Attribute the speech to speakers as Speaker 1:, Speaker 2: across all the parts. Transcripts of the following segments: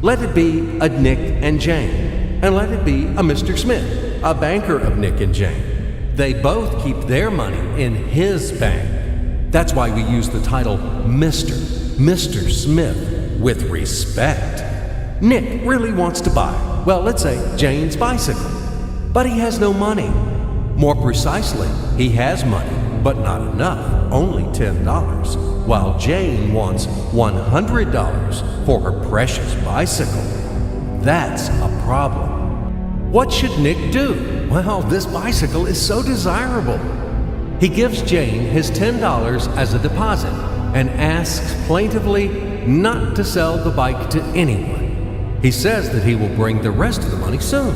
Speaker 1: Let it be a Nick and Jane, and let it be a Mr. Smith, a banker of Nick and Jane. They both keep their money in his bank. That's why we use the title Mr. Smith with respect. Nick really wants to buy, well, let's say Jane's bicycle, but he has no money. More precisely, he has money, but not enough, only $10, while Jane wants $100 for her precious bicycle. That's a problem. What should Nick do? Well, this bicycle is so desirable. He gives Jane his $10 as a deposit and asks plaintively not to sell the bike to anyone. He says that he will bring the rest of the money soon.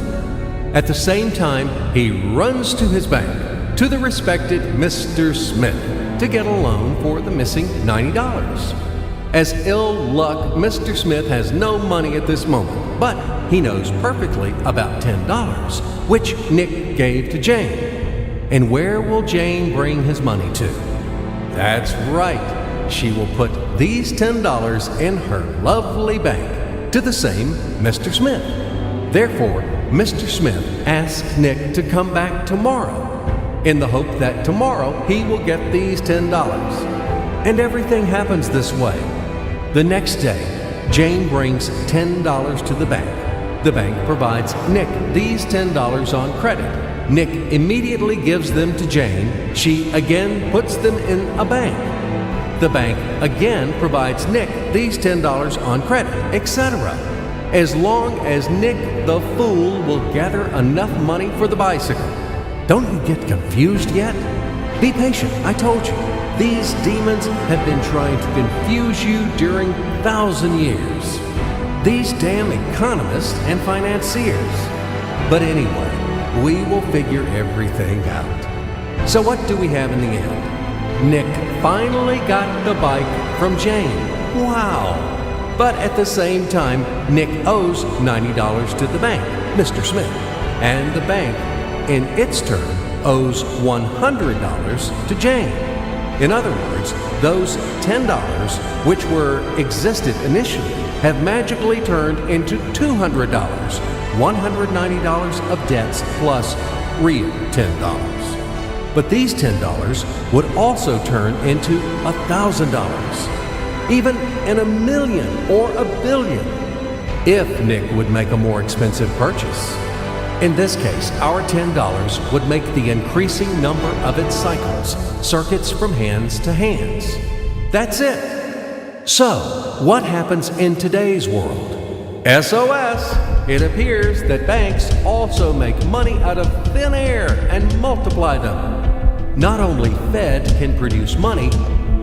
Speaker 1: At the same time, he runs to his bank, to the respected Mr. Smith, to get a loan for the missing $90. As ill luck, Mr. Smith has no money at this moment, but he knows perfectly about $10, which Nick gave to Jane. And where will Jane bring his money to? That's right, she will put these $10 in her lovely bank, to the same Mr. Smith. Therefore, Mr. Smith asks Nick to come back tomorrow, in the hope that tomorrow he will get these $10. And everything happens this way. The next day, Jane brings $10 to the bank. The bank provides Nick these $10 on credit. Nick immediately gives them to Jane. She again puts them in a bank. The bank again provides Nick these $10 on credit, etc. As long as Nick the fool will gather enough money for the bicycle. Don't you get confused yet? Be patient, I told you. These demons have been trying to confuse you during 1,000 years. These damn economists and financiers. But anyway, we will figure everything out. So what do we have in the end? Nick finally got the bike from Jane. Wow! But at the same time, Nick owes $90 to the bank, Mr. Smith, and the bank, in its turn, owes $100 to Jane. In other words, those $10, which existed initially, have magically turned into $200, $190 of debts plus real $10. But these $10 would also turn into $1,000, even in a million or a billion, if Nick would make a more expensive purchase. In this case, our $10 would make the increasing number of its cycles, circuits from hands to hands. That's it. So, what happens in today's world? SOS! It appears that banks also make money out of thin air and multiply them. Not only Fed can produce money,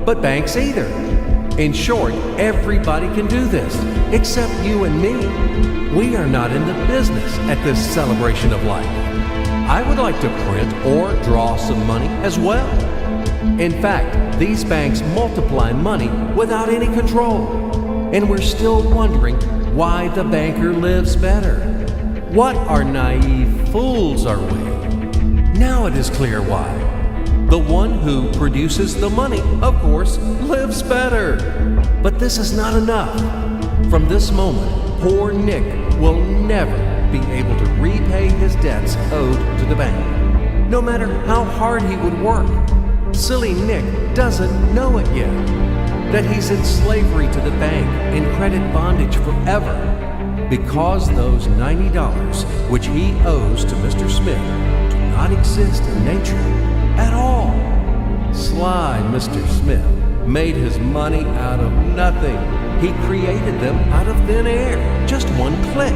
Speaker 1: but banks either. In short, everybody can do this, except you and me. We are not in the business at this celebration of life. I would like to print or draw some money as well. In fact, these banks multiply money without any control. And we're still wondering why the banker lives better. What are naive fools are we? Now it is clear why. The one who produces the money, of course, lives better. But this is not enough. From this moment, poor Nick will never be able to repay his debts owed to the bank, no matter how hard he would work. Silly Nick doesn't know it yet, that he's in slavery to the bank, in credit bondage forever, because those $90 which he owes to Mr. Smith do not exist in nature at all. Sly Mr. Smith made his money out of nothing. He created them out of thin air, just one click.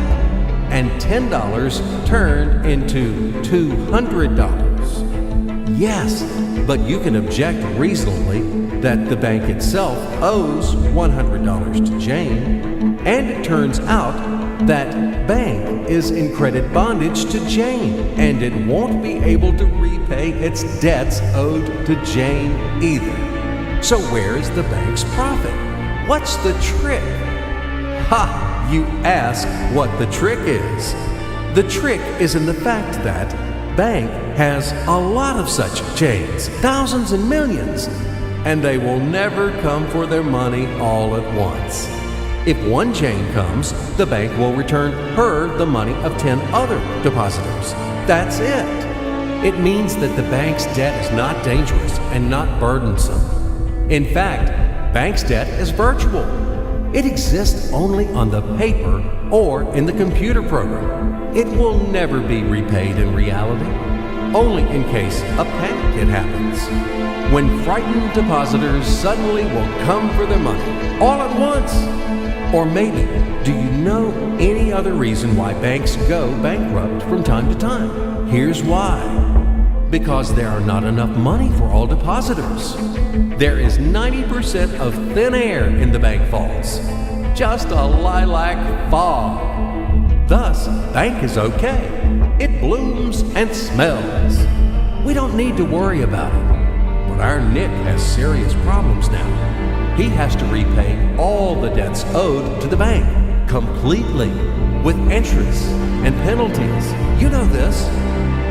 Speaker 1: And $10 turned into $200. Yes, but you can object reasonably that the bank itself owes $100 to Jane, and it turns out that bank is in credit bondage to Jane, and it won't be able to repay its debts owed to Jane either. So where's the bank's profit? What's the trick? Ha! You ask what the trick is. The trick is in the fact that bank has a lot of such chains, thousands and millions, and they will never come for their money all at once. If one Jane comes, the bank will return her the money of 10 other depositors. That's it. It means that the bank's debt is not dangerous and not burdensome. In fact, bank's debt is virtual. It exists only on the paper or in the computer program. It will never be repaid in reality, only in case a panic happens, when frightened depositors suddenly will come for their money all at once. Or maybe, do you know any other reason why banks go bankrupt from time to time? Here's why. Because there are not enough money for all depositors. There is 90% of thin air in the bank vaults. Just a lilac fog. Thus, bank is okay. It blooms and smells. We don't need to worry about it. But our Nick has serious problems now. He has to repay all the debts owed to the bank, completely, with interest and penalties. You know this.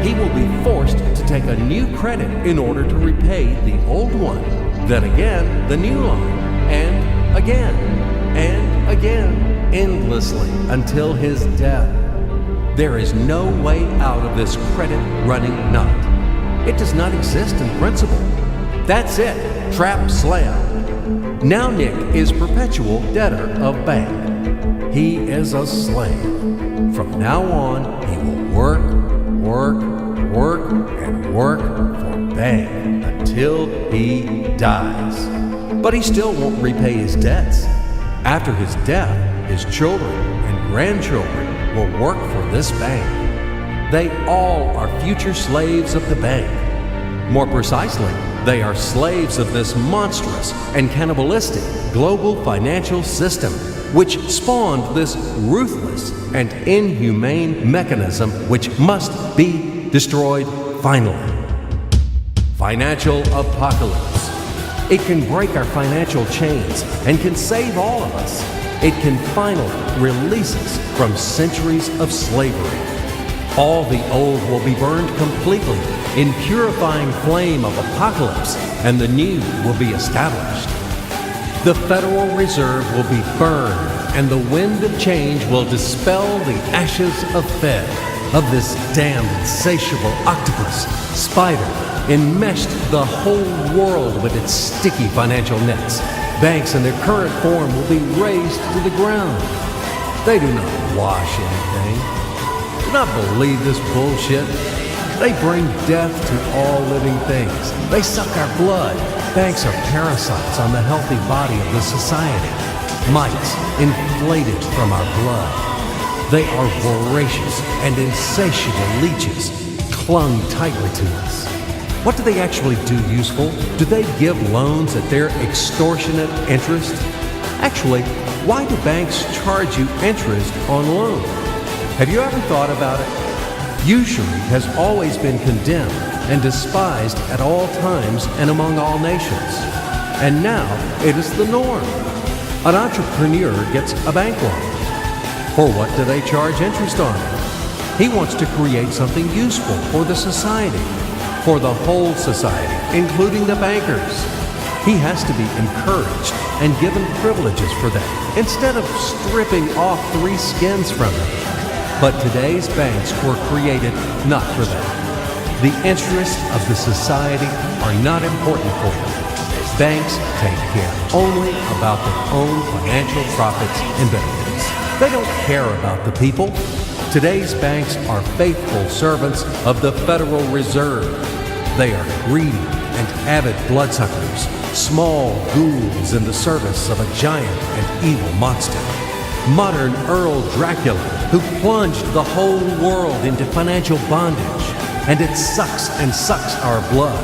Speaker 1: He will be forced to take a new credit in order to repay the old one, then again the new line, and again, endlessly until his death. There is no way out of this credit running knot. It does not exist in principle. That's it, trap slammed. Now Nick is perpetual debtor of bank. He is a slave. From now on, he will work for bank until he dies. But he still won't repay his debts. After his death, his children and grandchildren will work for this bank. They all are future slaves of the bank. More precisely, they are slaves of this monstrous and cannibalistic global financial system, which spawned this ruthless and inhumane mechanism which must be destroyed finally. Financial apocalypse. It can break our financial chains and can save all of us. It can finally release us from centuries of slavery. All the old will be burned completely in purifying flame of apocalypse, and the new will be established. The Federal Reserve will be burned, and the wind of change will dispel the ashes of Fed, of this damned insatiable octopus, spider, enmeshed the whole world with its sticky financial nets. Banks in their current form will be razed to the ground. They do not wash anything. Do not believe this bullshit. They bring death to all living things. They suck our blood. Banks are parasites on the healthy body of the society. Mites inflated from our blood. They are voracious and insatiable leeches, clung tightly to us. What do they actually do useful? Do they give loans at their extortionate interest? Actually, why do banks charge you interest on loans? Have you ever thought about it? Usury has always been condemned and despised at all times and among all nations. And now it is the norm. An entrepreneur gets a bank loan. For what do they charge interest on it? He wants to create something useful for the society, for the whole society, including the bankers. He has to be encouraged and given privileges for that, instead of stripping off 3 skins from them. But today's banks were created not for that. The interests of the society are not important for them. Banks take care only about their own financial profits and benefits. They don't care about the people. Today's banks are faithful servants of the Federal Reserve. They are greedy and avid bloodsuckers, small ghouls in the service of a giant and evil monster. Modern Earl Dracula, who plunged the whole world into financial bondage, and it sucks and sucks our blood.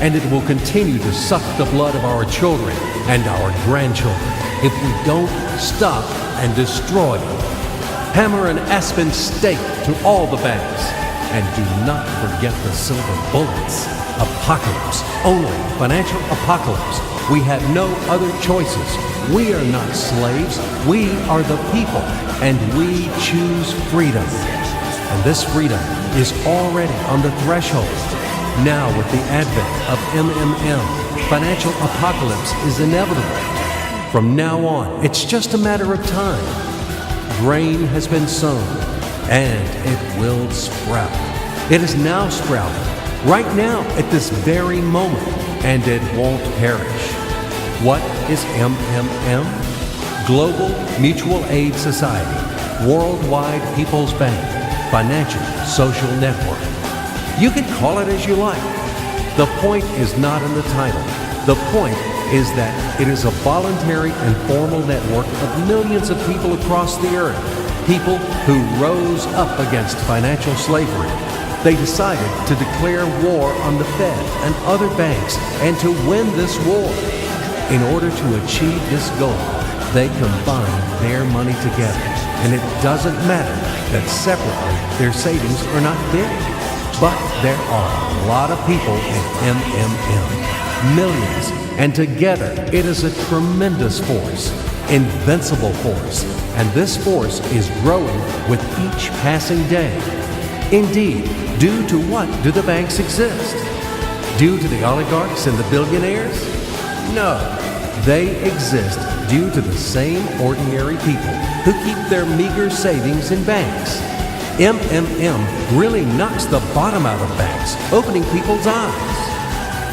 Speaker 1: And it will continue to suck the blood of our children and our grandchildren if we don't stop and destroy it. Hammer an aspen stake to all the banks. And do not forget the silver bullets. Apocalypse, only financial apocalypse. We have no other choices. We are not slaves. We are the people, and we choose freedom. And this freedom is already on the threshold. Now, with the advent of MMM, financial apocalypse is inevitable. From now on, it's just a matter of time. Grain has been sown, and it will sprout. It is now sprouting, right now at this very moment, and it won't perish. What is MMM? Global Mutual Aid Society, Worldwide People's Bank, Financial Social Network. You can call it as you like. The point is not in the title. The point is that it is a voluntary and formal network of millions of people across the earth, people who rose up against financial slavery. They decided to declare war on the Fed and other banks and to win this war. In order to achieve this goal, they combine their money together, and it doesn't matter that separately their savings are not big. But there are a lot of people in MMM, millions, and together it is a tremendous force, invincible force, and this force is growing with each passing day. Indeed, due to what do the banks exist? Due to the oligarchs and the billionaires? No, they exist due to the same ordinary people who keep their meager savings in banks. MMM really knocks the bottom out of banks, opening people's eyes.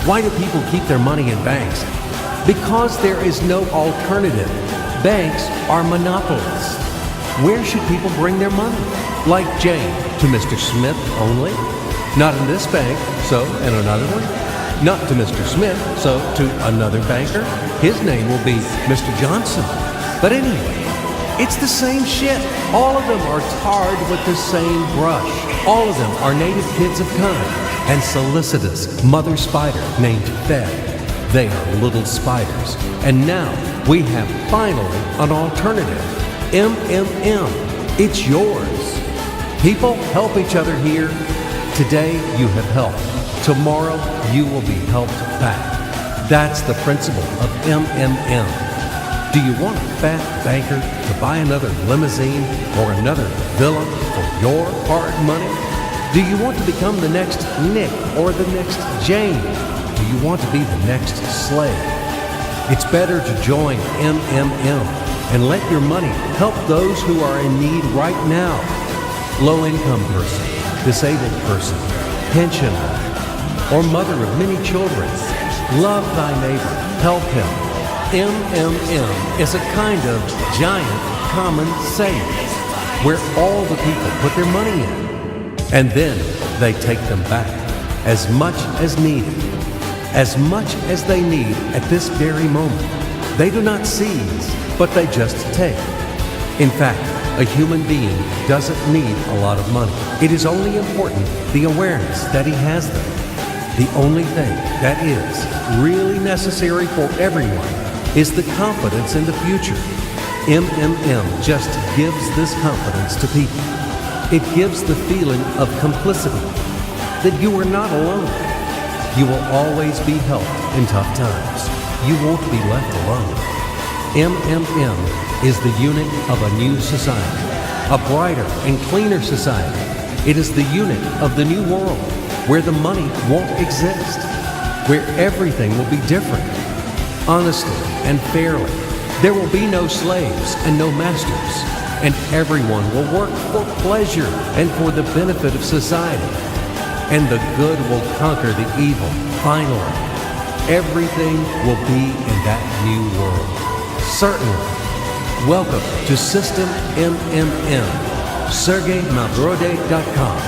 Speaker 1: Why do people keep their money in banks? Because there is no alternative. Banks are monopolies. Where should people bring their money? Like Jane, to Mr. Smith only? Not in this bank, so in another one? Not to Mr. Smith, so to another banker? His name will be Mr. Johnson. But anyway, it's the same shit. All of them are tarred with the same brush. All of them are native kids of kind and solicitous mother spider named Fed. They are little spiders. And now we have finally an alternative. MMM. It's yours. People help each other here. Today you have helped. Tomorrow you will be helped back. That's the principle of MMM. Do you want a fat banker to buy another limousine or another villa for your hard money? Do you want to become the next Nick or the next Jane? Do you want to be the next slave? It's better to join MMM and let your money help those who are in need right now. Low-income person, disabled person, pensioner, or mother of many children. Love thy neighbor, help him. MMM is a kind of giant common savings where all the people put their money in, and then they take them back as much as needed, as much as they need at this very moment. They do not seize, but they just take. In fact, a human being doesn't need a lot of money. It is only important the awareness that he has them. The only thing that is really necessary for everyone is the confidence in the future. MMM just gives this confidence to people. It gives the feeling of complicity, that you are not alone. You will always be helped in tough times. You won't be left alone. MMM is the unit of a new society, a brighter and cleaner society. It is the unit of the new world, where the money won't exist, where everything will be different, honestly and fairly. There will be no slaves and no masters, and everyone will work for pleasure and for the benefit of society. And the good will conquer the evil, finally. Everything will be in that new world. Certainly. Welcome to System MMM. SergeyMavroday.com.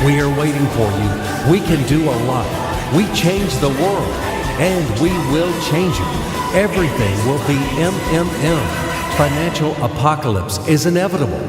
Speaker 1: We are waiting for you. We can do a lot. We change the world, and we will change it. Everything will be MMM. Financial apocalypse is inevitable.